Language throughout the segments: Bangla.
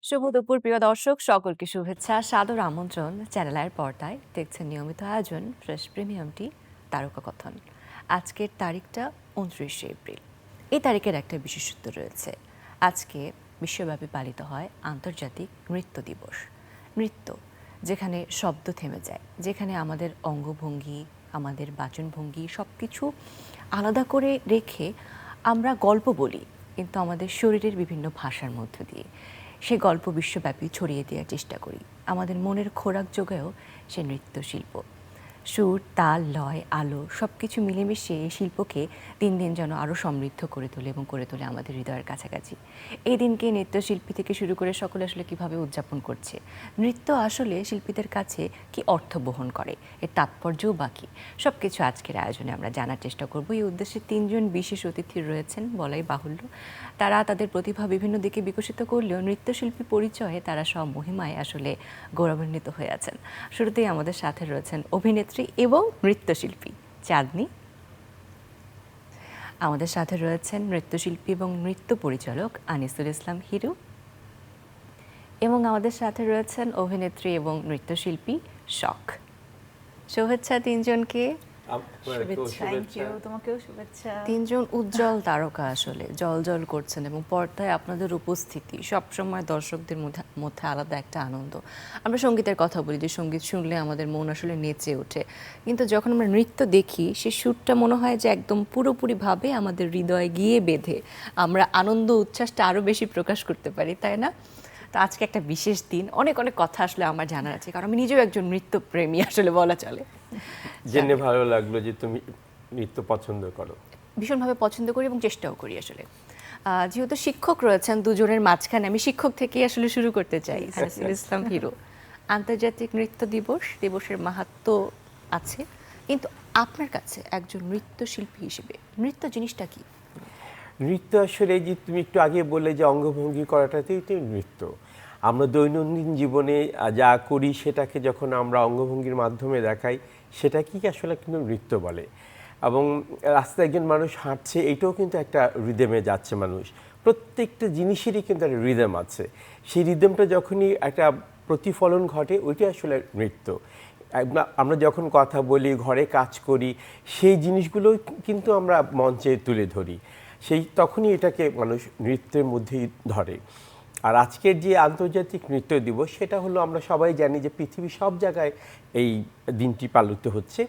শুভ দুপুর প্রিয় দর্শক, সকলকে শুভেচ্ছা, সাদর আমন্ত্রণ। চ্যানেল আয়ের পর্দায় দেখছেন নিয়মিত আয়োজন ফ্রেশ প্রিমিয়াম টি তারকা কথন। আজকের তারিখটা 29শে এপ্রিল। এই তারিখের একটা বিশেষত্ব রয়েছে। আজকে বিশ্বব্যাপী পালিত হয় আন্তর্জাতিক নৃত্য দিবস। নৃত্য যেখানে শব্দ থেমে যায়, যেখানে আমাদের অঙ্গভঙ্গি, আমাদের বাচনভঙ্গি সব কিছু আলাদা করে রেখে আমরা গল্প বলি, কিন্তু আমাদের শরীরের বিভিন্ন ভাষার মধ্য দিয়ে সে গল্প বিশ্বব্যাপী ছড়িয়ে দেওয়ার চেষ্টা করি। আমাদের মনের খোরাক যোগায়ও সে নৃত্যশিল্প। সুর, তাল, লয়, আলো সব কিছু মিলেমিশে এই শিল্পকে দিন দিন যেন আরও সমৃদ্ধ করে তোলে এবং করে তোলে আমাদের হৃদয়ের কাছাকাছি। এই দিনকে নৃত্যশিল্পী থেকে শুরু করে সকলে আসলে কীভাবে উদযাপন করছে, নৃত্য আসলে শিল্পীদের কাছে কি অর্থ বহন করে, এর তাৎপর্যও বাকি সব কিছু আজকের আয়োজনে আমরা জানার চেষ্টা করব। এই উদ্দেশ্যে তিনজন বিশেষ অতিথি রয়েছেন বলাই বাহুল্য। তারা তাদের প্রতিভা বিভিন্ন দিকে বিকশিত করলেও নৃত্যশিল্পী পরিচয়ে তারা সব মহিমায় আসলে গৌরবান্বিত হয়ে আছেন। শুরুতেই আমাদের সাথে রয়েছেন অভিনেত্রী এবং নৃত্যশিল্পী চাঁদনী। আমাদের সাথে রয়েছেন নৃত্যশিল্পী এবং নৃত্য পরিচালক আনিসুল ইসলাম হিরু। এবং আমাদের সাথে রয়েছেন অভিনেত্রী এবং নৃত্যশিল্পী শখ। শুভেচ্ছা তিনজনকে। তোমাকেও শুভেচ্ছা। তিনজন উজ্জ্বল তারকা, আসলে জল জল করছেন এবং পর্দায় আপনাদের উপস্থিতি সবসময় দর্শকদের মধ্যে আলাদা একটা আনন্দ। আমরা সঙ্গীতের কথা বলি যে সঙ্গীত শুনলে আমাদের মন আসলে নেচে ওঠে, কিন্তু যখন আমরা নৃত্য দেখি সে সুরটা মনে হয় যে একদম পুরোপুরিভাবে আমাদের হৃদয়ে গিয়ে বেঁধে আমরা আনন্দ উচ্ছ্বাসটা আরও বেশি প্রকাশ করতে পারি, তাই না? তো আজকে একটা বিশেষ দিন, অনেক অনেক কথা আসলে আমার জানার আছে, কারণ আমি নিজেও একজন নৃত্যপ্রেমী আসলে বলা চলে। জেনে ভালো লাগলো যে তুমি নৃত্য পছন্দ করো। ভীষণভাবে পছন্দ করি এবং চেষ্টাও করি আসলে। যেহেতু শিক্ষক রয়েছেন দুজনের মাঝখানে, আমি শিক্ষক থেকেই আসলে শুরু করতে চাই। আনিসুল ইসলাম হিরো, আন্তর্জাতিক নৃত্য দিবসের মাহাত্ম্য আছে, কিন্তু আপনার কাছে একজন নৃত্যশিল্পী হিসেবে নৃত্য জিনিসটা কি? নৃত্য আসলে যে তুমি একটু আগে বললে যে অঙ্গভঙ্গি করাটাতেই তো নৃত্য। আমরা দৈনন্দিন জীবনে যা করি সেটাকে যখন আমরা অঙ্গভঙ্গির মাধ্যমে দেখাই সেটাকেই আসলে কিন্তু নৃত্য বলে। এবং রাস্তায় একজন মানুষ হাঁটছে, এটাও কিন্তু একটা রিদমে যাচ্ছে মানুষ। প্রত্যেকটা জিনিসেরই কিন্তু একটা রিদম আছে। সেই রিদমটা যখনই একটা প্রতিফলন ঘটে ওইটাই আসলে নৃত্য। আমরা যখন কথা বলি, ঘরে কাজ করি, সেই জিনিসগুলো কিন্তু আমরা মঞ্চে তুলে ধরি, তখনই এটাকে মানুষ নৃত্যের মধ্যেই ধরে। আর আজকের যে আন্তর্জাতিক নৃত্য দিবস, সেটা হলো আমরা সবাই জানি যে পৃথিবীর সব জায়গায় এই দিনটি পালিত হচ্ছে।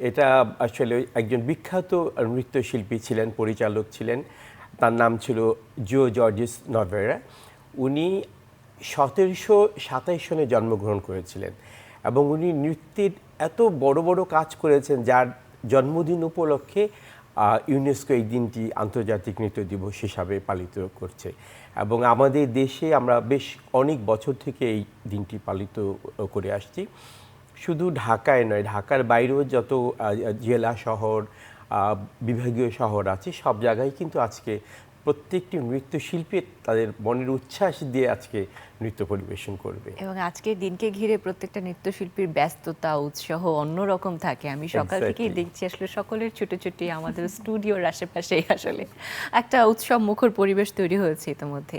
এটা আসলে একজন বিখ্যাত নৃত্যশিল্পী ছিলেন, পরিচালক ছিলেন, তার নাম ছিল জো জর্জেস নভেরা। উনি 1727 সনে জন্মগ্রহণ করেছিলেন এবং উনি নৃত্যের এত বড় বড় কাজ করেছেন যার জন্মদিন উপলক্ষে ইউনেস্কো এই দিনটি আন্তর্জাতিক নৃত্য দিবস হিসাবে পালিত করছে। এবং আমাদের দেশে আমরা বেশ অনেক বছর থেকে এই দিনটি পালিত করে আসছি। শুধু ঢাকায় নয়, ঢাকার বাইরেও যত জেলা শহর, বিভাগীয় শহর আছে, সব জায়গায় কিন্তু আজকে প্রত্যেকটি নৃত্যশিল্পী তাদের মনের উচ্ছ্বাস দিয়ে আজকে নৃত্য পরিবেশন করবে। এবং আজকের দিনকে ঘিরে প্রত্যেকটা নৃত্যশিল্পীর ব্যস্ততা, উৎসাহ অন্যরকম থাকে। আমি সকাল থেকেই দেখছি আসলে সকলের ছুটোছুটি আমাদের স্টুডিওর আশেপাশে আসলে একটা উৎসব মুখর পরিবেশ তৈরি হয়েছে ইতিমধ্যে।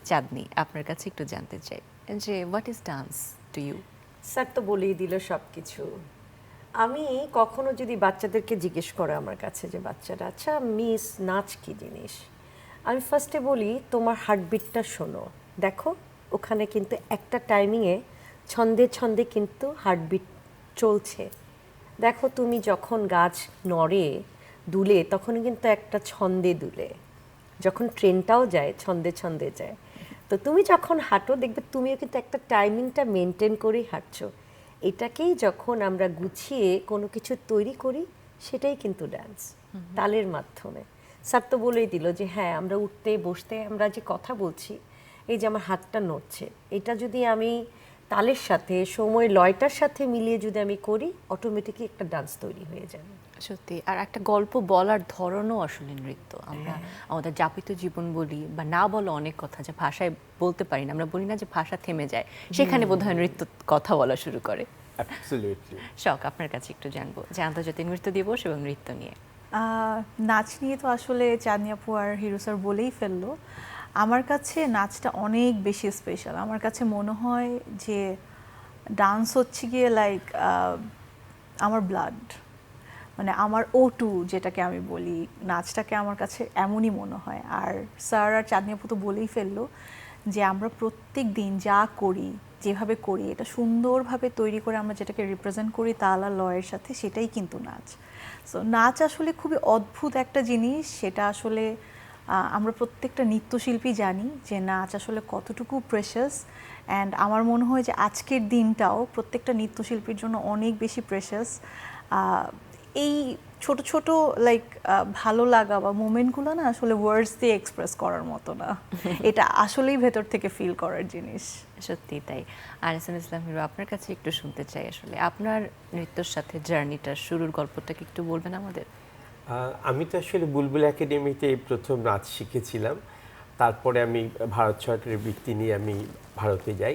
চাঁদনী, আপনার কাছে একটু জানতে চাই যে what is dance to you? Sir তো বলেই দিল সব কিছু। আমি কখনো যদি বাচ্চাদেরকে জিজ্ঞেস করে আমার কাছে যে বাচ্চারা, আচ্ছা মিস নাচ কি জিনিস, আমি ফার্স্টে বলি তোমার হার্টবিটটা শোনো, দেখো ওখানে কিন্তু একটা টাইমিংয়ে ছন্দে ছন্দে কিন্তু হার্টবিট চলছে। দেখো তুমি যখন গাছ নড়ে দুলে তখন কিন্তু একটা ছন্দে দুলে, যখন ট্রেনটাও যায় ছন্দে ছন্দে যায়। তো তুমি যখন হাঁটো দেখবে তুমিও কিন্তু একটা টাইমিংটা মেনটেন করেই হাঁটছো। এটাকেই যখন আমরা গুছিয়ে কোনো কিছু তৈরি করি সেটাই কিন্তু ডান্স, তালের মাধ্যমে। স্যার তো বলেই দিল যে হ্যাঁ, আমরা উঠতে বসতে আমরা যে কথা বলছি, এই যে আমার হাতটা নড়ছে, এটা যদি আমি তালের সাথে সময় লয়টার সাথে মিলিয়ে যদি আমি করি, অটোমেটিকই একটা ডান্স তৈরি হয়ে যাবে। সত্যি, আর একটা গল্প বলার ধরনও আসলে নৃত্য। আমরা আমাদের যাপিত জীবন বলি বা না বলো অনেক কথা যা ভাষায় বলতে পারি না, আমরা বলি না যে ভাষা থেমে যায়, সেখানে বোধহয় নৃত্য কথা বলা শুরু করে। শখ, আপনার কাছে একটু জানবো যে আন্তর্জাতিক নৃত্য দিবস এবং নৃত্য নিয়ে। নাচ নিয়ে তো আসলে চাঁদনী আপু আর হিরো স্যার বলেই ফেললো। আমার কাছে নাচটা অনেক বেশি স্পেশাল। আমার কাছে মনে হয় যে ডান্স হচ্ছে গিয়ে লাইক আমার ব্লাড, মানে আমার O2 যেটাকে আমি বলি, নাচটাকে আমার কাছে এমনই মনে হয়। আর স্যার আর চাঁদনি আপু তো বলেই ফেললো যে আমরা প্রত্যেক দিন যা করি, যেভাবে করি, এটা সুন্দরভাবে তৈরি করে আমরা যেটাকে রিপ্রেজেন্ট করি তাল আর লয়ের সাথে, সেটাই কিন্তু নাচ। সো নাচ আসলে খুবই অদ্ভুত একটা জিনিস। সেটা আসলে আমরা প্রত্যেকটা নৃত্যশিল্পী জানি যে নাচ আসলে কতটুকু প্রেশাস। অ্যান্ড আমার মনে হয় যে আজকের দিনটাও প্রত্যেকটা নৃত্যশিল্পীর জন্য অনেক বেশি প্রেশাস। এই ছোট ছোট লাইক ভালো লাগা বা মোমেন্টগুলো না আসলে ওয়ার্ডস দিয়ে এক্সপ্রেস করার মতো না, এটা আসলেই ভেতর থেকে ফিল করার জিনিস। সত্যি তাই। আর এস এম ইসলাম হিরো, আপনার কাছে একটু শুনতে চাই আসলে আপনার নৃত্যর সাথে জার্নিটার শুরুর গল্পটা কি একটু বলবেন আমাদের? আমি তো আসলে বুলবুল একাডেমিতে প্রথম নাচ শিখেছিলাম। তারপরে আমি ভারত সরকারের বৃত্তি নিয়ে আমি ভারতে যাই।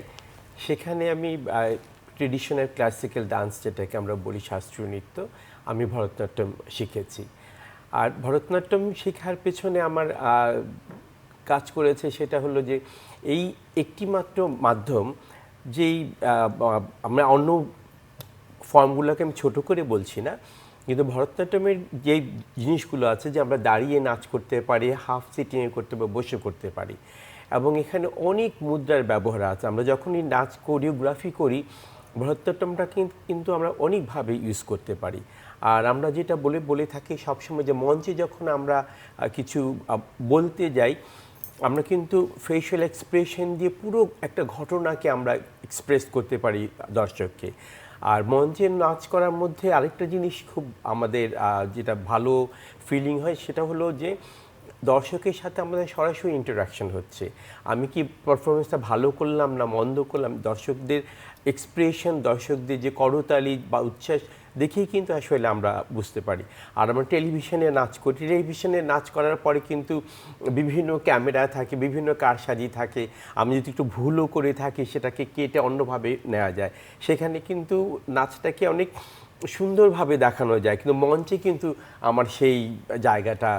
সেখানে আমি ট্রেডিশনাল ক্লাসিক্যাল ডান্স, যেটাকে আমরা বলি শাস্ত্রীয় নৃত্য, আমি ভরতনাট্যম শিখেছি। আর ভরতনাট্যম শেখার পেছনে আমার কাজ করেছে সেটা হলো যে এই একটিমাত্র মাধ্যম, যেই আমরা অন্য ফর্মগুলোকে আমি ছোট করে বলছি না, কিন্তু ভরতনাট্যমের যে জিনিসগুলো আছে যে আমরা দাঁড়িয়ে নাচ করতে পারি, হাফ সিটিংয়ে করতে পারি, বসে করতে পারি, এবং এখানে অনেক মুদ্রার ব্যবহার আছে। আমরা যখনই নাচ কোরিওগ্রাফি করি, ভরতনাট্যমটা কিন্তু আমরা অনেকভাবে ইউজ করতে পারি। আর আমরা যেটা বলে থাকি সবসময়, যে মঞ্চে যখন আমরা কিছু বলতে যাই, আমরা কিন্তু ফেশিয়াল এক্সপ্রেশন দিয়ে পুরো একটা ঘটনাকে আমরা এক্সপ্রেস করতে পারি দর্শককে। আর মঞ্চে নাচ করার মধ্যে আরেকটা জিনিস খুব আমাদের যেটা ভালো ফিলিং হয়, সেটা হলো যে দর্শকের সাথে আমাদের সরাসরি ইন্টারাকশন হচ্ছে। আমি কি পারফরমেন্সটা ভালো করলাম না মন্দ করলাম, দর্শকদের এক্সপ্রেশন, দর্শকদের যে করতালি বা উচ্ছ্বাস দেখেই কিন্তু আসলে আমরা বুঝতে পারি। আর আমরা টেলিভিশনে নাচ করি, টেলিভিশনে নাচ করার পরে কিন্তু বিভিন্ন ক্যামেরা থাকে, বিভিন্ন কারসাজি থাকে। আমি যদি একটু ভুলও করে থাকি, সেটাকে কেটে অন্যভাবে নেওয়া যায়। সেখানে কিন্তু নাচটাকে অনেক সুন্দরভাবে দেখানো যায়, কিন্তু মঞ্চে কিন্তু আমার সেই জায়গাটা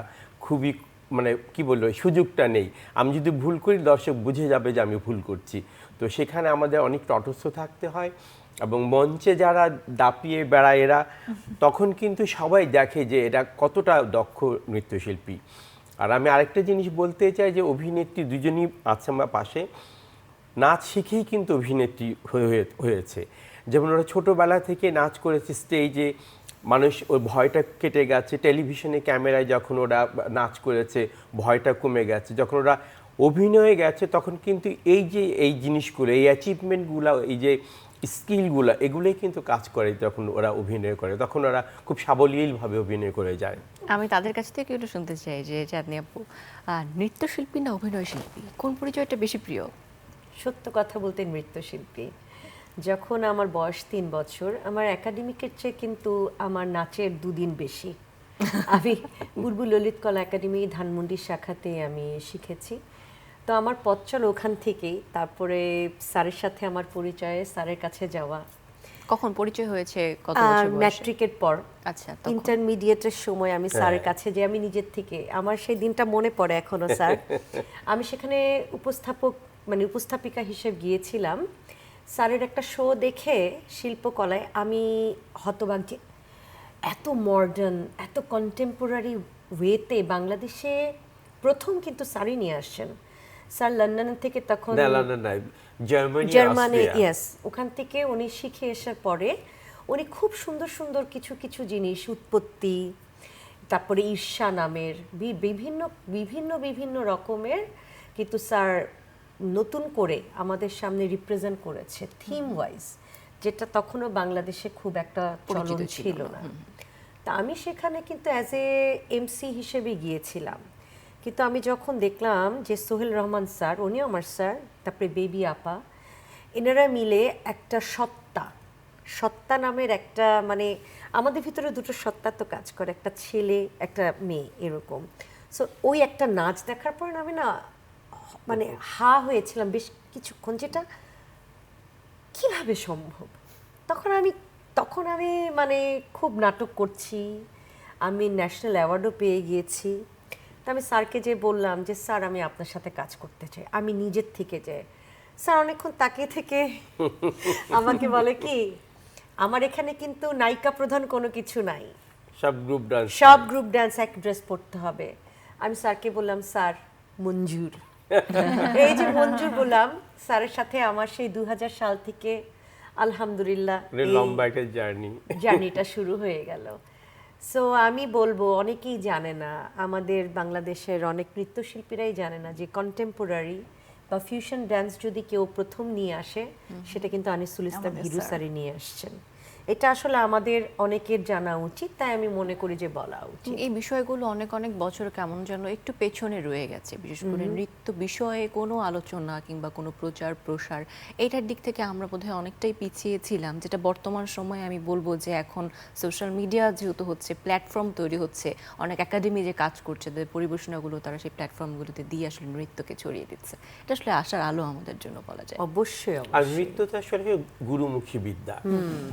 খুবই, মানে কি বলবো, সুযোগটা নেই। আমি যদি ভুল করি, দর্শক বুঝে যাবে যে আমি ভুল করছি। তো সেখানে আমাদের অনেক তটস্থ থাকতে হয়, এবং মঞ্চে যারা দাপিয়ে বেড়ায় এরা, তখন কিন্তু সবাই দেখে যে এটা কতটা দক্ষ নৃত্যশিল্পী। আর আমি আরেকটা জিনিস বলতে চাই, যে অভিনেত্রী দুজনই আছে আমার পাশে, নাচ শিখেই কিন্তু অভিনেত্রী হয়েছে। যেমন ওরা ছোটোবেলা থেকে নাচ করেছে স্টেজে, মানুষ ওই ভয়টা কেটে গেছে। টেলিভিশনে ক্যামেরায় যখন ওরা নাচ করেছে, ভয়টা কমে গেছে। যখন ওরা অভিনয়ে গেছে, তখন কিন্তু এই জিনিসগুলো, এই অ্যাচিভমেন্টগুলো, এই যে স্কিলগুলো, এগুলোই কিন্তু কাজ করে। যখন ওরা অভিনয় করে, তখন ওরা খুব সাবলীলভাবে অভিনয় করে যায়। আমি তাদের কাছ থেকে একটু শুনতে চাই যে চাঁদনি আপু, নৃত্যশিল্পী না অভিনয় শিল্পী, কোন পরিচয়টা বেশি প্রিয়? সত্য কথা বলতে নৃত্যশিল্পী। যখন আমার বয়স 3 বছর, আমার একাডেমিকের চেয়ে কিন্তু আমার নাচের 2 দিন বেশি। আমি বুলবুল ললিত কলা একাডেমি ধানমন্ডির শাখাতে আমি শিখেছি। তো আমার পথ চল ওখান থেকেই। তারপরে স্যারের সাথে আমার পরিচয়, স্যারের কাছে যাওয়া। কখন পরিচয় হয়েছে, কত বছর বয়সে? ম্যাট্রিকের পর, আচ্ছা, তখন ইন্টারমিডিয়েটের সময় আমি স্যারের কাছে যে আমি নিজের থেকে, আমার সেই দিনটা মনে পড়ে এখনো স্যার। আমি সেখানে উপস্থাপিকা হিসেবে গিয়েছিলাম। স্যারের একটা শো দেখে শিল্পকলায় আমি হতবাক যে এত মডার্ন, এত কন্টেম্পোরারি ওয়েতে বাংলাদেশে প্রথম কিন্তু স্যারই নিয়ে আসছেন। স্যার লন্ডন থেকে তখন, জার্মানি, ইয়েস, ওখান থেকে উনি শিখে আসার পরে উনি খুব সুন্দর সুন্দর কিছু কিছু জিনিস, উৎপত্তি, তারপরে ঈর্ষা নামের বিভিন্ন বিভিন্ন বিভিন্ন রকমের কিন্তু স্যার নতুন করে আমাদের সামনে রিপ্রেজেন্ট করেছে থিম ওয়াইজ, যেটা তখনও বাংলাদেশে খুব একটা চলন ছিল না। তা আমি সেখানে কিন্তু অ্যাজ এ এমসি হিসেবে গিয়েছিলাম। কিন্তু আমি যখন দেখলাম যে সোহেল রহমান স্যার, উনিও আমার স্যার, তারপরে বেবি আপা, এনারা মিলে একটা সত্তা নামের একটা, মানে আমাদের ভিতরে দুটো সত্তা তো কাজ করে, একটা ছেলে একটা মেয়ে এরকম। সো ওই একটা নাচ দেখার পর আমি না মানে হা হয়েছিলাম বেশ কিছুক্ষণ, যেটা কিভাবে সম্ভব। তখন আমি মানে খুব নাটক করছি, আমি ন্যাশনাল অ্যাওয়ার্ডও পেয়ে গিয়েছি। আমি স্যারকে যে বললাম যে স্যার আমি আপনার সাথে কাজ করতে চাই, আমি নিজের থেকে যে স্যার অনেকক্ষণ তাকিয়ে থেকে আমাকে বলে কি আমার এখানে কিন্তু নায়িকা প্রধান কোনো কিছু নাই, সব গ্রুপ ডান্স, সব গ্রুপ ডান্স এক ড্রেস পরতে হবে। আমি স্যারকে বললাম স্যার মঞ্জুর। এই যে মঞ্জুর বললাম স্যারের সাথে আমার সেই 2000 সাল থেকে আলহামদুলিল্লাহ লম্বা একটা জার্নি। জার্নিটা শুরু হয়ে গেল। সো আমি বলবো অনেকেই জানে না, আমাদের বাংলাদেশের অনেক নৃত্যশিল্পীরাই জানে না যে কন্টেম্পোরারি বা ফিউশন ডান্স যদি কেউ প্রথম নিয়ে আসে সেটা কিন্তু আনিসুল ইসলাম আমাদের হিরু স্যার। স্যারই নিয়ে আসছেন। এটা আসলে আমাদের অনেকের জানা উচিত, তাই আমি মনে করি যে বলা উচিত। এই বিষয়গুলো অনেক অনেক বছর কেমন যেন একটু পেছনে রয়ে গেছে, বিশেষ করে নৃত্য বিষয়ে কোনো আলোচনা কিংবা কোনো প্রচার প্রসার এটার দিক থেকে আমরা বোধহয় অনেকটাই পিছিয়ে ছিলাম, যেটা বর্তমান সময়ে আমি বলবো যে এখন সোশ্যাল মিডিয়া যেহেতু হচ্ছে, প্ল্যাটফর্ম তৈরি হচ্ছে, অনেক একাডেমি যে কাজ করছে তাদের পরিবেশনাগুলো তারা সেই প্ল্যাটফর্মগুলোতে দিয়ে আসলে নৃত্যকে ছড়িয়ে দিচ্ছে। এটা আসলে আশার আলো আমাদের জন্য বলা যায়। অবশ্যই আর অবশ্যই। নৃত্য তো আসলে গুরুমুখী বিদ্যা,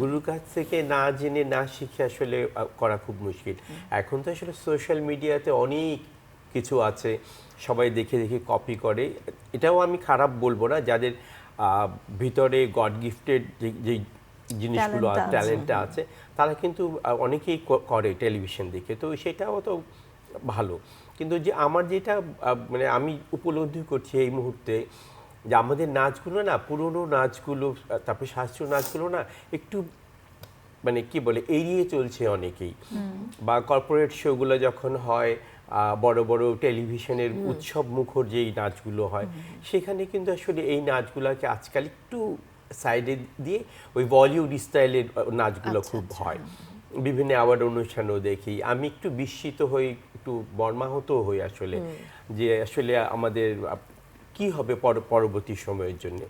গুরুর কাছ থেকে না জেনে না শিখে আসলে করা খুব মুশকিল। এখন তো আসলে সোশ্যাল মিডিয়াতে অনেক কিছু আছে, সবাই দেখে দেখে কপি করে। এটাও আমি খারাপ বলবো না, যাদের ভিতরে গড গিফটেড যে জিনিসগুলো Talent আছে। ট্যালেন্টটা আছে তারা কিন্তু অনেকেই করে টেলিভিশন দেখে, তো সেটাও তো ভালো। কিন্তু যে আমার যেটা মানে আমি উপলব্ধি করছি এই মুহূর্তে যে আমাদের নাচগুলো না, পুরনো নাচগুলো তারপরে শাস্ত্রীয় নাচগুলো না একটু মানে কি বলে এড়িয়ে চলছে অনেকেই। বা কর্পোরেট শোগুলো যখন হয়, বড় বড় টেলিভিশনের উৎসব মুখর যেই নাচগুলো হয়, সেখানে কিন্তু আসলে এই নাচগুলোকে আজকাল একটু সাইডে দিয়ে ওই বলিউড স্টাইলের নাচগুলো খুব হয়। বিভিন্ন অ্যাওয়ার্ড অনুষ্ঠানও দেখি, আমি একটু বিস্মিত হই, একটু মর্মাহত হই আসলে, যে আসলে আমাদের কি হবে পরবর্তী সময়ের জন্য।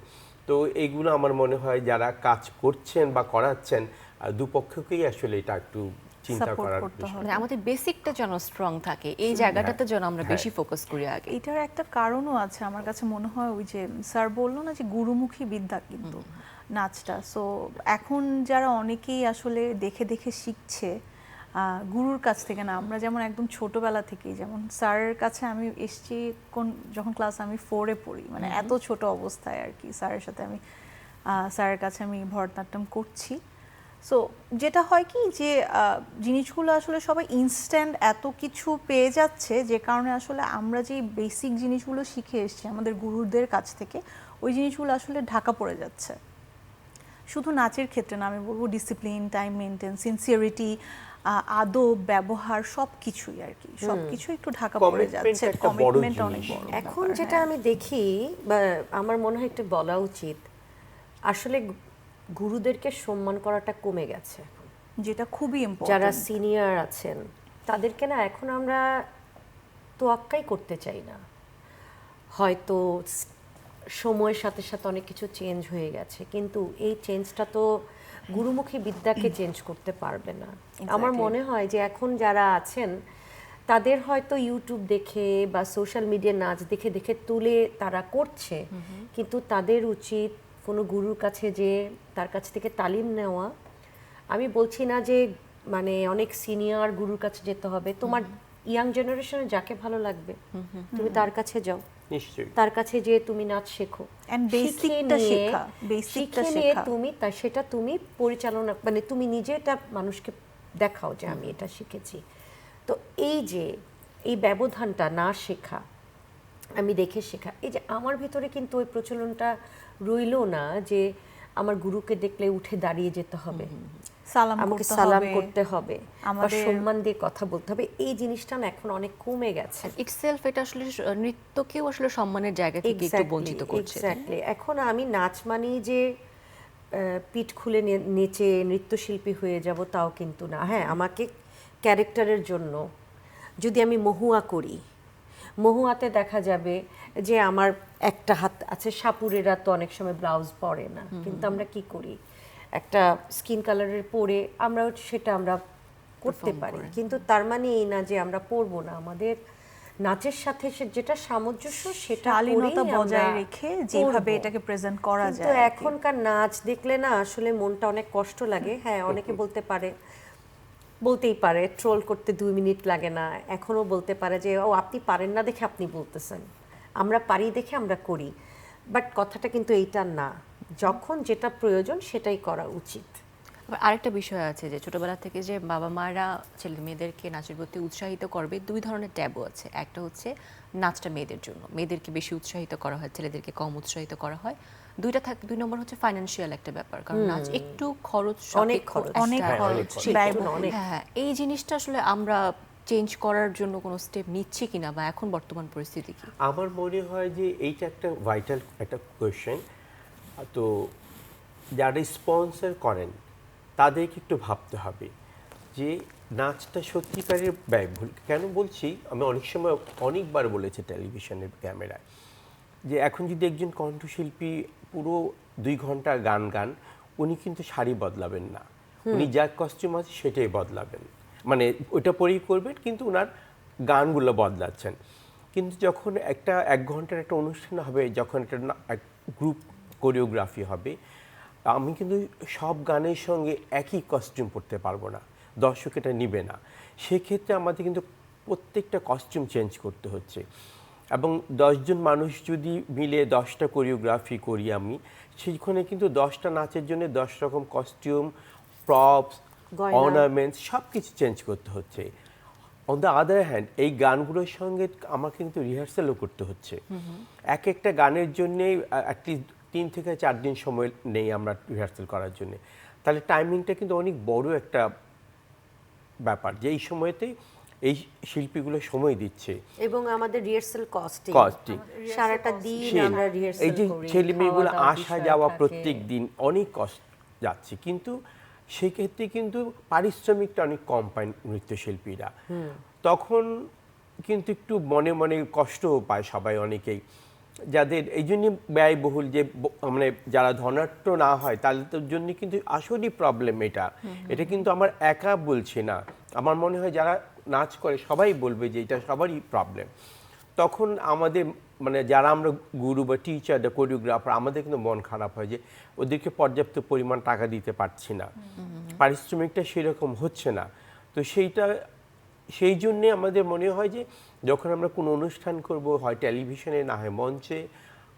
তো এইগুলো আমার মনে হয় যারা কাজ করছেন বা করাচ্ছেন দুপক্ষকেই আসলে এটা একটু চিন্তা Support করার করতে বিষয়। হবে। মানে আমাদের বেসিকটা যেন স্ট্রং থাকে, এই জায়গাটাতে যেন আমরা বেশি ফোকাস করি আগে। এটার একটা কারণও আছে আমার কাছে মনে হয়, ওই যে স্যার বললো না যে গুরুমুখী বিদ্যা কিন্তু নাচটা। সো এখন যারা অনেকেই আসলে দেখে দেখে শিখছে গুরুর কাছ থেকে না, আমরা যেমন একদম ছোটবেলা থেকেই, যেমন স্যারের কাছে আমি এসেছি যখন ক্লাস আমি 4-এ পড়ি, মানে এত ছোট অবস্থায় আর কি স্যারের সাথে আমি স্যারের কাছে আমি ভরতনাট্যম করছি। সো যেটা হয় কি যে জিনিসগুলো আসলে সবাই ইনস্ট্যান্ট এত কিছু পেয়ে যাচ্ছে, যে কারণে আসলে আমরা যে বেসিক জিনিসগুলো শিখে এসেছি আমাদের গুরুদের কাছ থেকে, ওই জিনিসগুলো আসলে ঢাকা পড়ে যাচ্ছে। শুধু নাচের ক্ষেত্রে না, আমি বলবো ডিসিপ্লিন, টাইম মেনটেন, সিনসিয়ারিটি, আদব, ব্যবহার সব কিছুই আর কি, সব কিছু একটু ঢাকা পড়ে Commitment যাচ্ছে। একটা বড় কমিটমেন্ট জিনিস। অনেক বড় এখন ব্যাপার, যেটা হ্যাঁ। আমি দেখি বা আমার মনে হয় একটু বলা উচিত, আসলে গুরুদেরকে সম্মান করাটা কমে গেছে এখন। যেটা খুবই যারা ইম্পর্টেন্ট। সিনিয়র আছেন তাদেরকে না এখন আমরা তোয়াক্কাই করতে চাই না। হয়তো সময়ের সাথে সাথে অনেক কিছু চেঞ্জ হয়ে গেছে, কিন্তু এই চেঞ্জটা তো গুরুমুখী বিদ্যাকে চেঞ্জ করতে পারবে না। আমার মনে হয় যে এখন যারা আছেন তাদের হয়তো ইউটিউব দেখে বা সোশ্যাল মিডিয়া নাচ দেখে দেখে তুলে তারা করছে, কিন্তু তাদের উচিত কোনো গুরুর কাছে যে তার কাছ থেকে তালিম নেওয়া। আমি বলছি না যে মানে অনেক সিনিয়র গুরুর কাছে যেতে হবে, তোমার ইয়াং জেনারেশনে যাকে ভালো লাগবে তুমি তার কাছে যাও, নিশ্চয়ই তার কাছে যে তুমি নাচ শেখো, And basic-টা শেখা, basic-টা শিখে নিয়ে শেখা। তুমি সেটা তুমি পরিচালনা মানে তুমি নিজে এটা মানুষকে দেখাও যে আমি এটা শিখেছি। তো এই যে এই ব্যবধানটা না শেখা, আমি দেখে শেখা, এই যে আমার ভিতরে কিন্তু ওই প্রচলনটা রইলো না যে আমার গুরুকে দেখলে উঠে দাঁড়িয়ে যেতে হবে, সালাম আমাকে করতে সালাম হবে, করতে হবে বা আমাদের সম্মান দিয়ে কথা বলতে হবে। এই জিনিসটা না এখন অনেক কমে গেছে। ইটসেলফ এটা আসলে নৃত্যকেও আসলে সম্মানের জায়গা থেকে একটু বঞ্চিত করছে। এক্স্যাক্টলি। এখন আমি নাচ মানেই যে পিঠ খুলে নেচে নৃত্যশিল্পী হয়ে যাব তাও কিন্তু না। হ্যাঁ, আমাকে ক্যারেক্টারের জন্য যদি আমি মহুয়া করি, মহুয়াতে দেখা যাবে যে আমার একটা হাত আছে, সাপুরেরা তো অনেক সময় ব্লাউজ পরে না, কিন্তু আমরা কি করি একটা স্কিন কালারের পরে আমরা সেটা আমরা করতে পারি, কিন্তু তার মানে এই না যে আমরা পরবো না। আমাদের নাচের সাথে যেটা সামঞ্জস্য সেটা শালীনতা করেই বজায় আমরা রেখে যেভাবে করবো। এটাকে প্রেজেন্ট করা কিন্তু যায় আর কি। এখনকার নাচ দেখলে না আসলে মনটা অনেক কষ্ট লাগে। হ্যাঁ, অনেকে বলতে পারে বলতেই পারে, ট্রোল করতে 2 মিনিট লাগে না, এখনো বলতে পারে যে ও আপনি পারেন না দেখে আপনি বলতেছেন, আমরা পারি দেখে আমরা করি। বাট কথাটা কিন্তু এইটা না, যখন যেটা প্রয়োজন সেটাই করা উচিত। আবার আরেকটা বিষয় আছে যে ছোটবেলা থেকে যে বাবা মারা ছেলে মেয়েদেরকে নাচের প্রতি উৎসাহিত করবে, দুই ধরনের ট্যাবু আছে। একটা হচ্ছে নাচটা মেয়েদের জন্য, মেয়েদেরকে বেশি উৎসাহিত করা হয়, ছেলেদেরকে কম উৎসাহিত করা হয়। দুই নম্বর হচ্ছে ফাইন্যান্সিয়াল একটা ব্যাপার, কারণ নাচ একটু খরচ অনেক সাপেক্ষ খরচ, একটা- অনেক খরচ, ঠিক, ব্যয়বহুল। অনেক। হ্যাঁ, এই জিনিসটা আসলে আমরা চেঞ্জ করার জন্য কোনো স্টেপ নিচ্ছি কিনা, বা এখন বর্তমান পরিস্থিতি কি? আমার মনে হয় যে এইটা একটা ভাইটাল একটা কোয়েশ্চেন। তো যারা স্পন্সর করেন তাদেরকে একটু ভাবতে হবে যে নাচটা সত্যিকারের ব্যয়বহুল। কেন বলছি, আমি অনেক সময় অনেকবার বলেছি টেলিভিশনের ক্যামেরায় যে এখন যদি একজন কণ্ঠশিল্পী পুরো 2 ঘন্টা গান উনি কিন্তু শাড়ি বদলাবেন না, উনি যা কস্টিউম আছে সেটাই বদলাবেন, মানে ওইটা পরেই করবেন, কিন্তু ওনার গানগুলো বদলাচ্ছেন। কিন্তু যখন একটা 1 ঘন্টার একটা অনুষ্ঠান হবে, যখন একটা গ্রুপ কোরিওগ্রাফি হবে, আমি কিন্তু সব গানের সঙ্গে একই কস্টিউম পরতে পারবো না, দর্শক এটা নিবে না। সেক্ষেত্রে আমাদের কিন্তু প্রত্যেকটা কস্টিউম চেঞ্জ করতে হচ্ছে। এবং 10 জন মানুষ যদি মিলে 10টা কোরিওগ্রাফি করি আমি, সেখানে কিন্তু 10টা নাচের জন্য 10 রকম কস্টিউম, প্রপস, গয়না। অর্নামেন্টস সব কিছু চেঞ্জ করতে হচ্ছে। অন দ্য আদার হ্যান্ড এই গানগুলোর সঙ্গে আমাকে কিন্তু রিহার্সালও করতে হচ্ছে। এক একটা গানের জন্যে অ্যাটলিস্ট 3 থেকে 4 দিন সময় নেই আমরা রিহার্সাল করার জন্য। তাহলে টাইমিংটা কিন্তু অনেক বড় একটা ব্যাপার, যে এই সময়তে এই শিল্পীগুলো সময় দিচ্ছে। এবং আমাদের রিহার্সাল কস্টিং, Costing। সারাটা দিন সেই, আমরা রিহার্সাল এই যে করি, ছেলে মেয়েগুলো খাওয়া দাওয়ার আসা বিষয় যাওয়া থাকে। প্রত্যেক দিন অনেক কষ্ট যাচ্ছে, কিন্তু সেক্ষেত্রে কিন্তু পারিশ্রমিকটা অনেক কম পায় নৃত্যশিল্পীরা। তখন কিন্তু একটু মনে মনে কষ্টও পায় সবাই, অনেকেই যাদের এই জন্য ব্যয়বহুল, যে মানে যারা ধনাঢ্য না হয় তাদের জন্য কিন্তু আসলেই প্রবলেম এটা। এটা কিন্তু আমার একা বলছি না, আমার মনে হয় যারা নাচ করে সবাই বলবে যে এটা সবারই প্রবলেম। তখন আমাদের মানে যারা আমরা গুরু বা টিচার বা কোরিওগ্রাফার, আমাদের কিন্তু মন খারাপ হয় যে ওদেরকে পর্যাপ্ত পরিমাণ টাকা দিতে পারছি না, পারিশ্রমিকটা সেরকম হচ্ছে না। তো সেই জন্যে আমাদের মনে হয় যে যখন আমরা কোনো অনুষ্ঠান করব, হয় টেলিভিশনে না হয় মঞ্চে,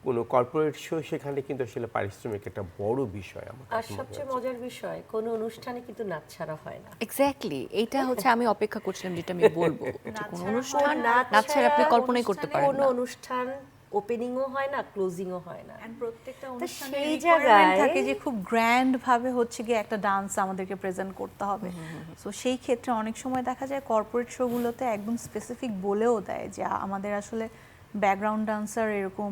কোনো কর্পোরেট শো, সেখানে কিন্তু আসলে পারিশ্রমিক একটা বড় বিষয় আমার আর কাছে মনে সবচেয়ে হচ্ছে। মজার বিষয়, কোনো অনুষ্ঠানে কিন্তু নাচ ছাড়া হয় না। এক্স্যাক্টলি, এইটা হচ্ছে আমি অপেক্ষা করছিলাম যেটা আমি বলবো, যে কোনো অনুষ্ঠান নাচ নাচ ছাড়া আপনি ছাড়া কল্পনাই করতে পারেন কোনো না। অনুষ্ঠান ওপেনিংও হয় না, ক্লোজিংও হয় না। And প্রত্যেকটা তো অনুষ্ঠানের সেই requirement জায়গায় থাকে যে খুব গ্র্যান্ড ভাবে হচ্ছে গিয়ে একটা ডান্স আমাদেরকে প্রেজেন্ট করতে হবে। সো সেই ক্ষেত্রে অনেক সময় দেখা যায় কর্পোরেট শোগুলোতে একদম স্পেসিফিক বলেও দেয় যে আমাদের আসলে ব্যাকগ্রাউন্ড ডান্সার এরকম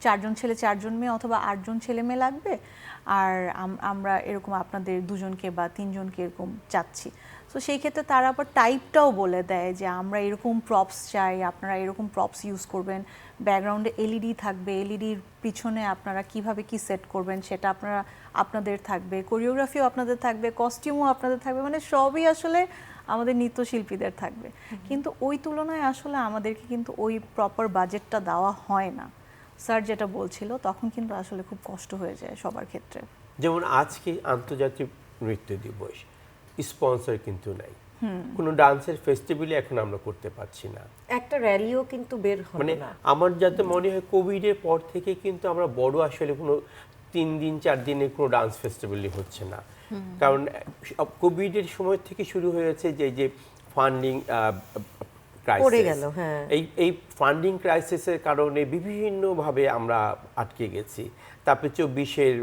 4জন ছেলে 4জন মেয়ে, অথবা 8জন ছেলে মেয়ে লাগবে, আর আমরা এরকম আপনাদের 2জনকে বা 3জনকে এরকম চাচ্ছি। সো সেই ক্ষেত্রে তারা আবার টাইপটাও বলে দেয় যে আমরা এরকম প্রপস চাই, আপনারা এরকম প্রপস ইউজ করবেন, ব্যাকগ্রাউন্ডে এলইডি থাকবে, এলইডির পিছনে আপনারা কিভাবে কি সেট করবেন সেটা আপনাদের থাকবে, কোরিওগ্রাফিও আপনাদের থাকবে, কস্টিউমও আপনাদের থাকবে, মানে সবই আসলে আমাদের নৃত্যশিল্পীদের থাকবে। কিন্তু ওই তুলনায় আসলে আমাদেরকে কিন্তু ওই প্রপার বাজেটটা দেওয়া হয় না। স্যার যেটা বলছিল, তখন কিন্তু আসলে খুব কষ্ট হয়ে যায় সবার ক্ষেত্রে। যেমন আজকে আন্তর্জাতিক নৃত্য দিবস, স্পন্সর কিন্তু নাই, কোনো ডান্সের ফেস্টিভ্যালে এখন আমরা করতে পারছি না। একটা র্যালিও কিন্তু বের হলো মানে না। আমার যাতে মনে হয় কোভিডের পর থেকে কিন্তু আমরা বড় আসলে কোনো 3 দিন 4 দিনের কোনো ডান্স ফেস্টিভ্যালই হচ্ছে না। কারণ কোভিডের সময় থেকে শুরু হয়েছে যে ফান্ডিং পড়ে ক্রাইসিস গেল, হ্যাঁ। এই ফান্ডিং ক্রাইসিসের কারণে বিভিন্নভাবে আমরা আটকে গেছি। তারপরে 24-এর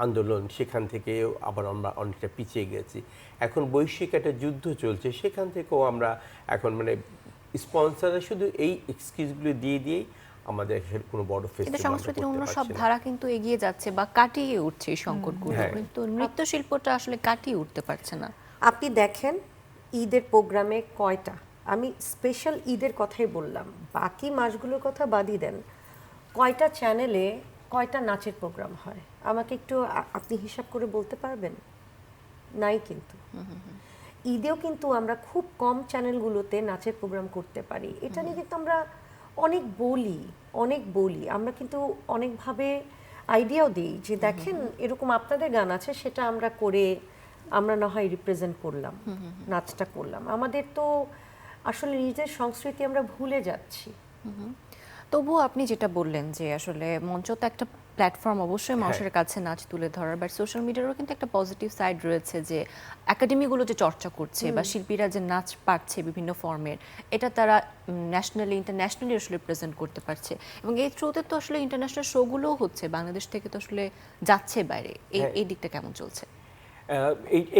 আন্দোলন, সেখান থেকে আবার আমরা অনেকটা পিছিয়ে গেছি। এখন বৈশ্বিক একটা যুদ্ধ চলছে, সেখান থেকেও আমরা এখন মানে স্পন্সররা শুধু এই এক্সকিউজগুলো দিয়েই আমাদের কোনো বড় কিন্তু ফেস্টিভ্যাল সংস্কৃতির অন্য সব ধারা কিন্তু এগিয়ে যাচ্ছে বা কাটিয়ে উঠছে এই সংকটগুলো, হ্যাঁ। কিন্তু নৃত্যশিল্পটা আসলে কাটিয়ে উঠতে পারছে না। আপনি দেখেন ঈদের প্রোগ্রামে কয়টা, আমি স্পেশাল ঈদের কথাই বললাম, বাকি মাসগুলোর কথা বাদই দেন, কয়টা চ্যানেলে কয়টা নাচের প্রোগ্রাম হয় আমাকে একটু আপনি হিসাব করে বলতে পারবেন? নাই কিন্তু। ঈদেও কিন্তু আমরা খুব কম চ্যানেলগুলোতে নাচের প্রোগ্রাম করতে পারি। এটা নিয়ে কিন্তু আমরা অনেক বলি, আমরা কিন্তু অনেকভাবে আইডিয়াও দিই যে দেখেন এরকম আপনাদের গান আছে, সেটা আমরা করে আমরা না হয় রিপ্রেজেন্ট করলাম, নাচটা করলাম। আমাদের তো আসলে নিজের সংস্কৃতি আমরা ভুলে যাচ্ছি। তবুও আপনি যেটা বললেন যে আসলে মঞ্চ তো একটা প্ল্যাটফর্ম অবশ্যই মানুষের কাছে নাচ তুলে ধরার, বাট সোশ্যাল মিডিয়ারও কিন্তু একটা পজিটিভ সাইড রয়েছে, যে একাডেমিগুলো যে চর্চা করছে বা শিল্পীরা যে নাচ পাচ্ছে বিভিন্ন ফর্মের, এটা তারা ন্যাশনালি ইন্টারন্যাশনালি আসলে প্রেজেন্ট করতে পারছে, এবং এই থ্রুতে তো আসলে ইন্টারন্যাশনাল শোগুলোও হচ্ছে, বাংলাদেশ থেকে তো আসলে যাচ্ছে বাইরে। এই দিকটা কেমন চলছে?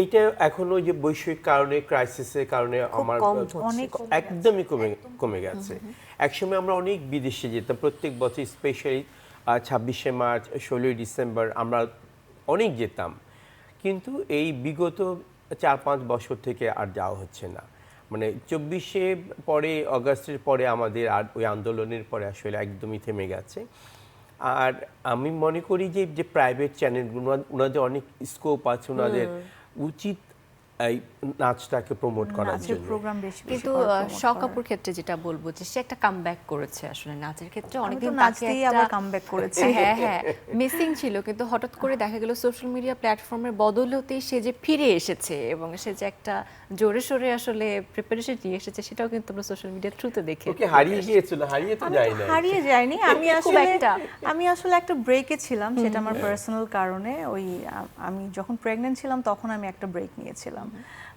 এইটা এখন ওই যে বৈশ্বিক কারণে, ক্রাইসিসের কারণে আমার কম হচ্ছে। অনেক একদমই কমে গেছে। একসময় আমরা অনেক বিদেশে যেতাম প্রত্যেক বছর, স্পেশালি 26শে মার্চ, 16ই ডিসেম্বর আমরা অনেক যেতাম, কিন্তু এই বিগত 4-5 বছর থেকে আর যাওয়া হচ্ছে না। মানে 24শে পরে, অগাস্টের পরে আমাদের আর ওই আন্দোলনের পরে আসলে একদমই থেমে গেছে। আর আমি মনে করি যে প্রাইভেট চ্যানেলগুলো, ওনাদের অনেক স্কোপ আছে, ওনাদের উচিত এই নাচটাকে প্রমোট করার নাচের জন্য। প্রোগ্রাম বেশি কিন্তু শকাপুর ক্ষেত্রে যেটা বলবো যে সে একটা কামব্যাক করেছে আসলে নাচের ক্ষেত্রে, আমি তো অনেকদিন নাচতেই আবার কামব্যাক করেছি। হ্যাঁ মিসিং ছিল, কিন্তু হঠাৎ করে দেখা গেল সোশ্যাল মিডিয়া প্ল্যাটফর্মের বদলতেই সে যে ফিরে এসেছে এবং সে যে একটা জোরে সোরে আসলে প্রিপারেশন নিয়ে এসেছে, সেটাও কিন্তু আমরা সোশ্যাল মিডিয়ার থ্রুতে দেখে। ওকে হারিয়ে গিয়েছিল, হারিয়ে তো যায় না। হারিয়ে যায়নি, খুব একটা। আমি আসলে একটা ব্রেকে ছিলাম, সেটা আমার পার্সোনাল কারণে। আমি যখন প্রেগন্যান্ট ছিলাম তখন আমি একটা ব্রেক নিয়েছিলাম,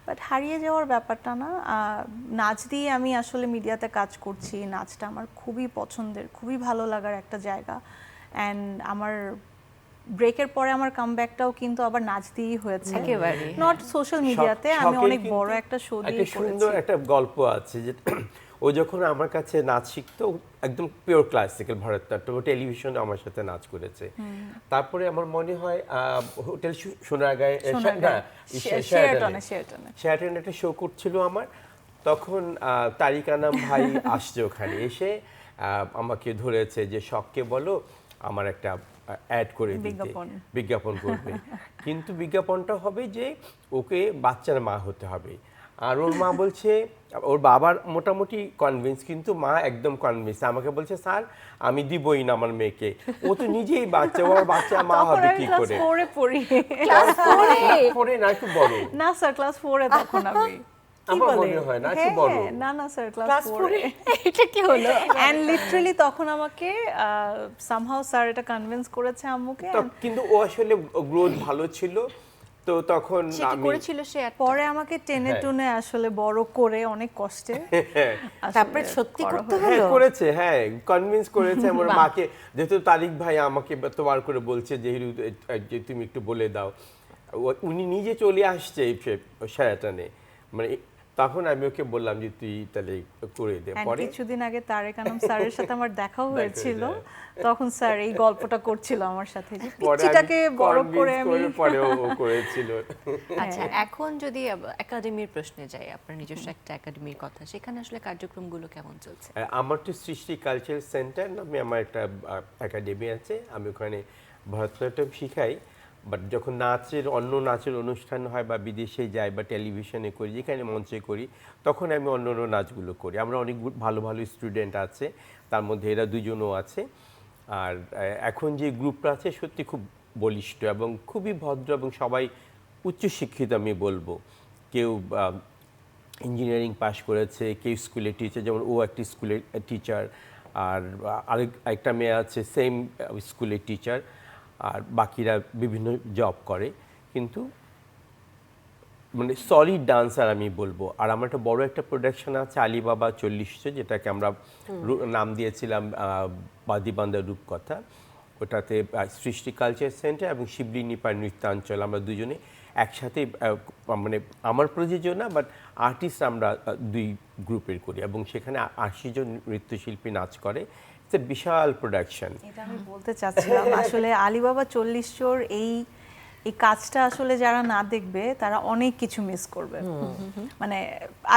বাট হারিয়ে যাওয়ার ব্যাপারটা না। নাচ দিয়ে আমি আসলে মিডিয়াতে কাজ করছি, নাচটা আমার খুবই পছন্দের, খুবই ভালো লাগার একটা জায়গা। অ্যান্ড আমার ব্রেকের পরে আমার কামব্যাকটাও কিন্তু আবার নাচ দিয়েই হয়েছে, একেবারে নট সোশ্যাল মিডিয়াতে। আমি শখের অনেক কিন্তু বড় একটা শো একটা দিয়ে সুন্দর করেছি। একটা গল্প আছে, যে ও যখন আমার কাছে নাচ শিখতো, একদম পিওর ক্লাসিক্যাল ভারতনাট্যম, ও টেলিভিশনে আমার সাথে নাচ করেছে। তারপরে আমার মনে হয় হোটেল সোনারগাঁয়ে, শেরাটনে একটা শো করছিল আমার, তখন তারিক আনাম ভাই আসছে ওখানে, এসে আমাকে ধরেছে যে শখকে বলো আমার একটা অ্যাড করে দিতে, বিজ্ঞাপন করবে। কিন্তু বিজ্ঞাপনটা হবে যে ওকে বাচ্চার মা হতে হবে। আর ওর মা বলছে, ওর বাবার মোটামুটি কনভিন্স, কিন্তু মা একদম কনভিন্স। আমাকে বলছে স্যার আমি দিবই না আমার মেয়েকে, ও তো নিজেই বাচ্চা, ওর বাচ্চা মা হবে কি করে? ক্লাস 4 না, একটু বড়। না স্যার, ক্লাস 4 এ তখন আমি। আমার মনে হয় না, একটু বড়। না স্যার, ক্লাস 4 এ। এটা কি হলো? এন্ড লিটারালি তখন আমাকে সামহাউ স্যার এটা কনভিন্স করেছে আম্মুকে। কিন্তু ও আসলে গ্রোথ ভালো ছিল, তো তখন সে কি আমি করেছিল সে পরে আমাকে টেনে টুনে আসলে বড় করে অনেক কষ্টে আসলে তারপরে সত্যি করা করতে হয়েছে। হলো। করেছে, হ্যাঁ কনভিন্স করেছে আমার মাকে। যেহেতু তারিক ভাই আমাকে তোমার করে বলছে যে তুমি একটু বলে দাও, উনি নিজে চলে আসছে শেরাটনে, মানে তখন আমি ওকে বললাম যে তুই তাহলে করে দে। And পরে কিছুদিন আগে তারেক আনাম স্যারের সাথে আমার দেখাও হয়েছিল, তখন স্যার এই গল্পটা করছিল আমার সাথে, যে পিচ্চিটাকে বড় করে আমি। পরে ও করেছিল। আচ্ছা, এখন যদি একাডেমির প্রশ্নে যাই, আপনার নিজস্ব একটা একাডেমির কথা, সেখানে আসলে কার্যক্রমগুলো কেমন চলছে? আমার তো সৃষ্টি কালচারাল সেন্টার নামে আমার একটা একাডেমি আছে, আমি ওখানে ভরতনাট্যম শিখাই। বাট যখন অন্য নাচের অনুষ্ঠান হয় বা বিদেশে যাই বা টেলিভিশনে করি, যেখানে মঞ্চে করি, তখন আমি অন্য নাচগুলো করি। আমরা অনেক ভালো ভালো স্টুডেন্ট আছে, তার মধ্যে এরা দুজনও আছে। আর এখন যে গ্রুপটা আছে সত্যি খুব বলিষ্ঠ এবং খুবই ভদ্র, এবং সবাই উচ্চশিক্ষিত আমি বলবো। কেউ ইঞ্জিনিয়ারিং পাশ করেছে, কেউ স্কুলের টিচার, যেমন ও একটি স্কুলের টিচার, আর আরেকটা মেয়ে আছে সেম স্কুলের টিচার, আর বাকিরা বিভিন্ন জব করে, কিন্তু মানে সলিড ডান্সার আমি বলবো। আর আমার একটা বড় একটা প্রোডাকশন আছে আলিবাবা 40, যেটাকে আমরা নাম দিয়েছিলাম বাদিবান্ধা রূপকথা। ওটাতে সৃষ্টি কালচার সেন্টার এবং শিবলি নিপার নৃত্যাঞ্চল, আমরা দুজনে একসাথে, মানে আমার প্রযোজনা, বাট আর্টিস্ট আমরা 2 গ্রুপের করি, এবং সেখানে 80 জন নৃত্যশিল্পী নাচ করে। ইটস এ বিশাল প্রোডাকশন। এটা আমি বলতে চাচ্ছিলাম, আসলে আলিবাবা 40 চোর এই কাজটা আসলে যারা না দেখবে তারা অনেক কিছু মিস করবে। মানে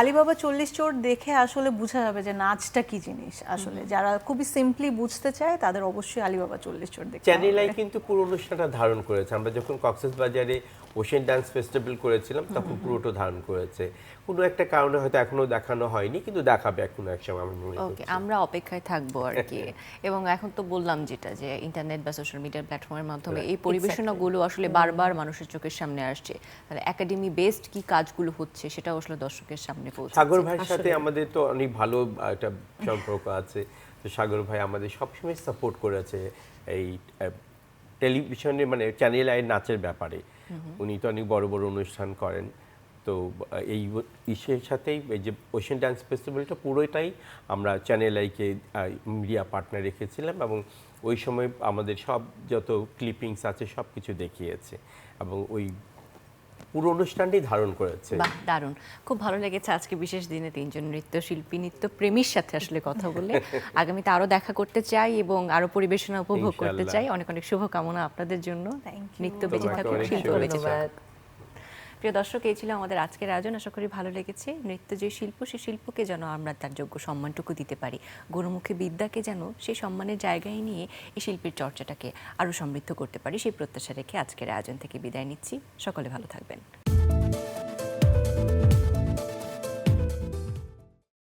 আলিবাবা 40 চোর দেখে আসলে বোঝা যাবে যে নাচটা কি জিনিস। আসলে যারা খুবই সিম্পলি বুঝতে চায় তাদের অবশ্যই আলিবাবা 40 চোর দেখতে হবে। চ্যানেল আই কিন্তু পুরো অনুষ্ঠানটা ধারণ করেছে। আমরা যখন কক্সবাজারে ওশেন ডান্স ফেস্টিভ্যাল করেছিলাম তখন পুরোটা ধারণ করেছে। কোনো একটা কারণে হয়তো এখনো দেখানো হয়নি, কিন্তু দেখাবে কোনো এক সময় আমার মনে হয়। ওকে, আমরা অপেক্ষায় থাকবো আর কি। এবং এখন তো বললাম যেটা, যে ইন্টারনেট বা সোশ্যাল মিডিয়ার প্ল্যাটফর্মের মাধ্যমে এই পরিবেশনাগুলো আসলে বারবার বারবার মানুষের চোখের সামনে আসছে, তাহলে একাডেমি বেসড কি কাজগুলো হচ্ছে সেটাও আসলে দর্শকের সামনে পৌঁছে। সাগর ভাইয়ের সাথে আমাদের তো অনেক ভালো একটা সম্পর্ক আছে। তো সাগর ভাই আমাদের সবসময় সাপোর্ট করেছে এই টেলিভিশনে, মানে চ্যানেল আই নাচের ব্যাপারে। উনি তো অনেক বড় বড় অনুষ্ঠান করেন। তো এই ইসের সাথেই এই যে ওশেন ডান্স ফেস্টিভ্যালটা পুরোটাই আমরা চ্যানেল আইকে মিডিয়া পার্টনার রেখেছিলাম, এবং ওই সময় আমাদের সব যত ক্লিপিংস আছে সব কিছু দেখিয়েছে, এবং ওই পুরো অনুষ্ঠানটাই ধারণ করেছে। বাহ, দারুণ, খুব ভালো লেগেছে আজকে বিশেষ দিনে তিনজন নৃত্যশিল্পী নৃত্যপ্রেমীর সাথে আসলে কথা বলে। আগামীতে আরো দেখা করতে চাই এবং আরো পরিবেশনা উপভোগ করতে ইনশাআল্লাহ। চাই। অনেক অনেক শুভকামনা আপনাদের জন্য। Thank you. নৃত্য বেঁচে তোমাকে থাকুক, অনেক শিল্প বেঁচে থাকুক। ধন্যবাদ। প্রিয় দর্শক, এই ছিল আমাদের আজকের আয়োজন। আশা করি ভালো লেগেছে। নৃত্য যে শিল্প, সেই শিল্পকে যেন আমরা তার যোগ্য সম্মানটুকু দিতে পারি, গুণমুখী বিদ্যাকে যেন সেই সম্মানের জায়গায় নিয়ে এই শিল্পের চর্চাটাকে আরও সমৃদ্ধ করতে পারি, সেই প্রত্যাশা রেখে আজকের আয়োজন থেকে বিদায় নিচ্ছি। সকলে ভালো থাকবেন।